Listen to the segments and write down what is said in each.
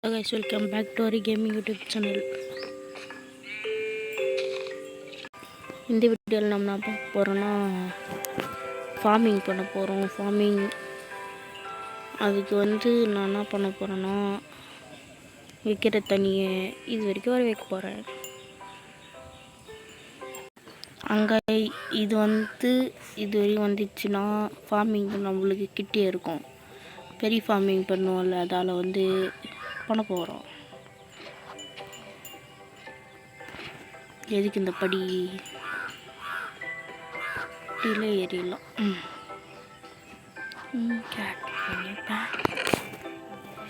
Hello guys, welcome back to our gaming YouTube channel. இந்த வீடியோவில் நம்ம என்ன பார்க்க போகிறோன்னா ஃபார்மிங் பண்ண போகிறோம். அதுக்கு நான் என்ன பண்ண போகிறேன்னா வைக்கிற தண்ணியை இது வரைக்கும் வர வைக்க போகிறேன். அங்கே இது வரைக்கும் வந்துச்சுன்னா ஃபார்மிங் நம்மளுக்கு கிட்டே இருக்கும். பெரிய ஃபார்மிங் பண்ணுவோம்ல, அதால் பண்ண போகிறோம். எதுக்கு இந்த படியில் ஏறிடலாம்.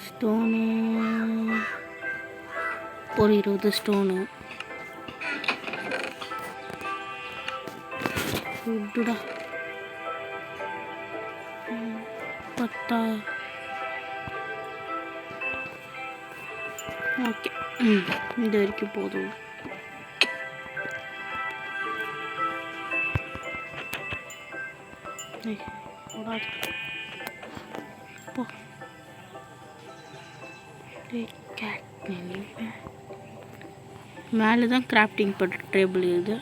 ஸ்டோனு ஒரு 20 ஸ்டோனு விட்டுடா. 10 ஓகே. இது வரைக்கும் போதும். மேலே தான் கிராஃப்டிங் டேபிள் இருக்குது.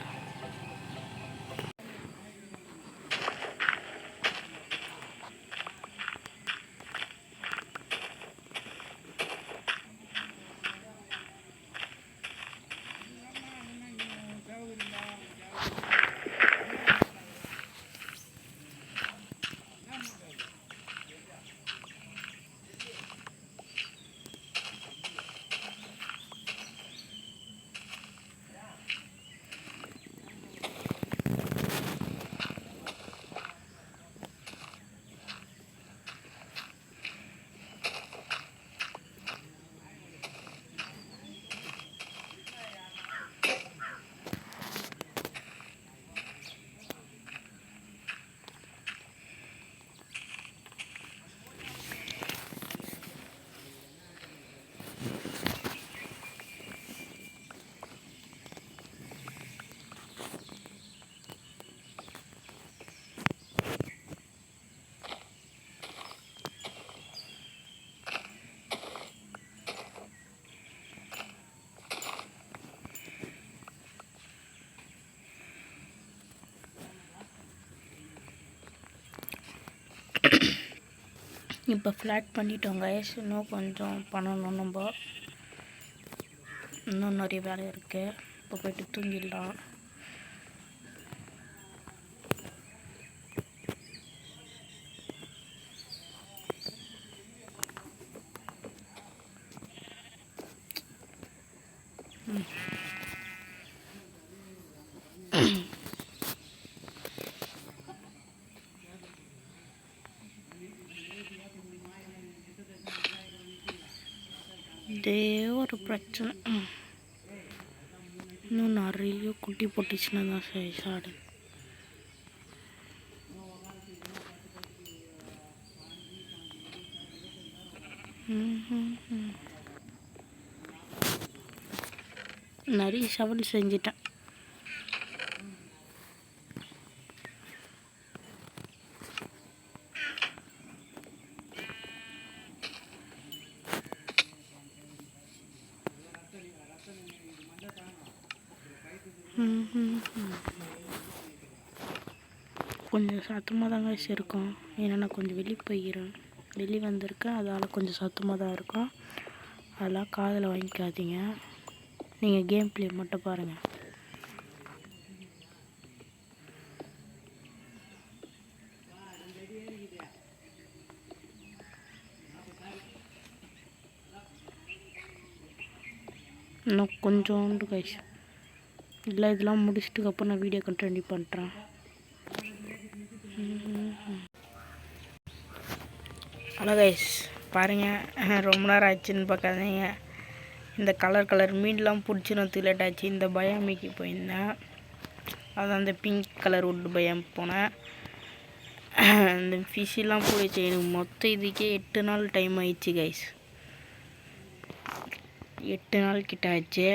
இப்போ ஃப்ளாட் பண்ணிட்டோங்க. இன்னும் கொஞ்சம் பண்ணணும். இன்னும் நிறைய வேலை இருக்குது. இப்போ போய்ட்டு தூங்கிடலாம். இதே ஒரு பிரச்சனை. இன்னும் நிறைய குட்டி போட்டுச்சுன்னா தான் சரி சாடு. நிறைய சவல் செஞ்சிட்டேன். கொஞ்சம் சத்தமாக தாங்க இருக்கும். ஏன்னா நான் கொஞ்சம் வெளியே வந்திருக்கேன். அதால் கொஞ்சம் சத்தமாக தான் இருக்கும். அதெல்லாம் காதில் வாங்கிக்காதீங்க. நீங்கள் கேம் ப்ளே மட்டும் பாருங்கள். இன்னும் கொஞ்சோண்டு கைஸ் இல்லை, இதெல்லாம் முடிச்சிட்டுக்கப்புறம் நான் வீடியோ கண்டினியூ பண்ணுறேன். ஹலோ கைஸ், பாருங்கள், ரொம்ப நேரம் ஆச்சுன்னு பார்க்காதீங்க. இந்த கலர் மீன்லாம் பிடிச்சிடும் லேட் ஆச்சு. இந்த பயாமிக்கு போயிருந்தேன். அதான் அந்த பிங்க் கலர் உட்டு பயம் போனேன். இந்த ஃபிஷ்ஷெல்லாம் போயிடுச்சு. எனக்கு மொத்தம் இதுக்கே 8 நாள் டைம் ஆயிடுச்சு கைஸ். 8 நாள் கிட்ட ஆச்சு.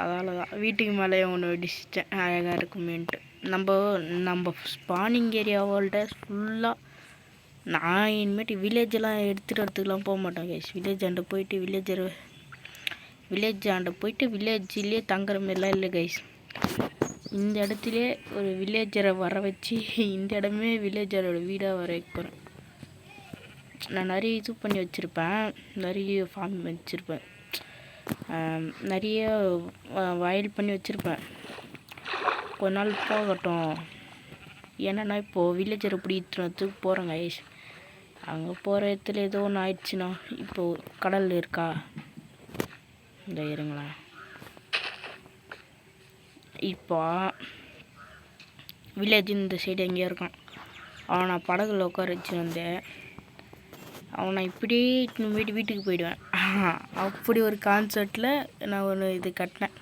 அதால் தான் வீட்டுக்கு மேலே ஒன்று வெடிச்சிட்டேன். அழகாக இருக்குமேன்ட்டு. நம்ம ஸ்பானிங் ஏரியாவோட ஃபுல்லாக நான் இனிமேட்டு வில்லேஜெல்லாம் எடுத்துகிட்டு வரத்துக்குலாம் போக மாட்டேன் கைஸ். வில்லேஜ் ஆண்ட போயிட்டு வில்லேஜ்லேயே தங்குற மாதிரிலாம் இல்லை கைஸ். இந்த இடத்துலையே ஒரு வில்லேஜரை வர வச்சு இந்த இடமே வில்லேஜரோட வீடாக வர வைக்க போகிறேன். நான் நிறைய இது பண்ணி வச்சுருப்பேன், நிறைய ஃபார்ம் வச்சுருப்பேன், நிறைய வயல் பண்ணி வச்சுருப்பேன். கொஞ்ச நாள் போகட்டும். ஏன்னா இப்போது வில்லேஜரை பிடிக்கிறதுக்கு போகிறேங்க கைஸ். அங்கே போகிற இடத்துல ஏதோ ஒன்று ஆயிடுச்சுன்னா, இப்போது கடல் இருக்கா இந்த இருங்களா. இப்போ வில்லேஜ் இந்த சைடு எங்கேயோ இருக்கான். அவனை படகுல உட்கார வச்சு வந்தேன். அவனை இப்படியே இட்டுன்னு போயிட்டு வீட்டுக்கு போயிடுவேன். அப்படி ஒரு கான்செப்டில் நான் ஒன்று இது கட்டினேன்.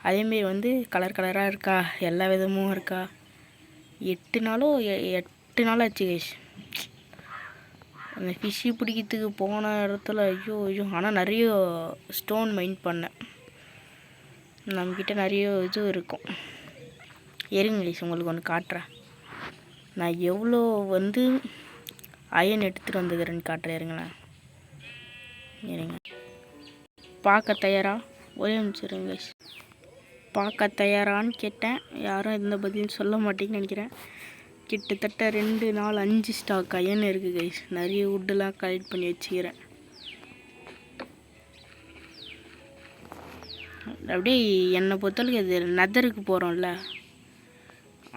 அதேமாரி வந்து கலர் கலராக இருக்கா, எல்லா விதமும் இருக்கா. 8 நாள் ஆச்சு கைஸ் அந்த ஃபிஷ்ஷு பிடிக்கிறதுக்கு போன இடத்துல. ஐயோ. ஆனால் நிறைய ஸ்டோன் மைண்ட் பண்ணேன். நம்மக்கிட்ட நிறைய இது இருக்கும். இருங்க கைஸ், உங்களுக்கு ஒன்று காட்டுறேன். நான் எவ்வளோ வந்து அயன் எடுத்துகிட்டு வந்துக்கிறேன்னு காட்டுறேன். இருங்க. பார்க்க தயாரா? ஒரே நிமிஷம் இருங்க கைஸ். பார்க்க தயாரான்னு கேட்டேன், யாரும் எந்த பதிலும் சொல்ல மாட்டேங்கன்னு நினைக்கிறேன். கிட்டத்தட்ட 2 4 5 ஸ்டாக் அயன் இருக்குது கைஸ். நிறைய வுட்டெலாம் கலெக்ட் பண்ணி வச்சுக்கிறேன். அப்படியே என்னை பொறுத்தளவுக்கு அது நெதருக்கு போகிறோம்ல,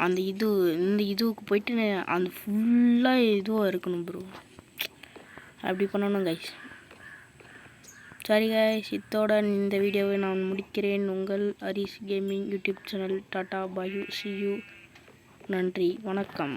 அந்த இந்த இதுவுக்கு போயிட்டு அந்த ஃபுல்லாக இதுவாக இருக்கணும் ப்ரோ. அப்படி பண்ணணும் கைஸ். சரி கைஸ், இத்தோட இந்த வீடியோவை நான் முடிக்கிறேன். உங்கள் Harish gaming YouTube channel. Tata bye, C you. நன்றி, வணக்கம்.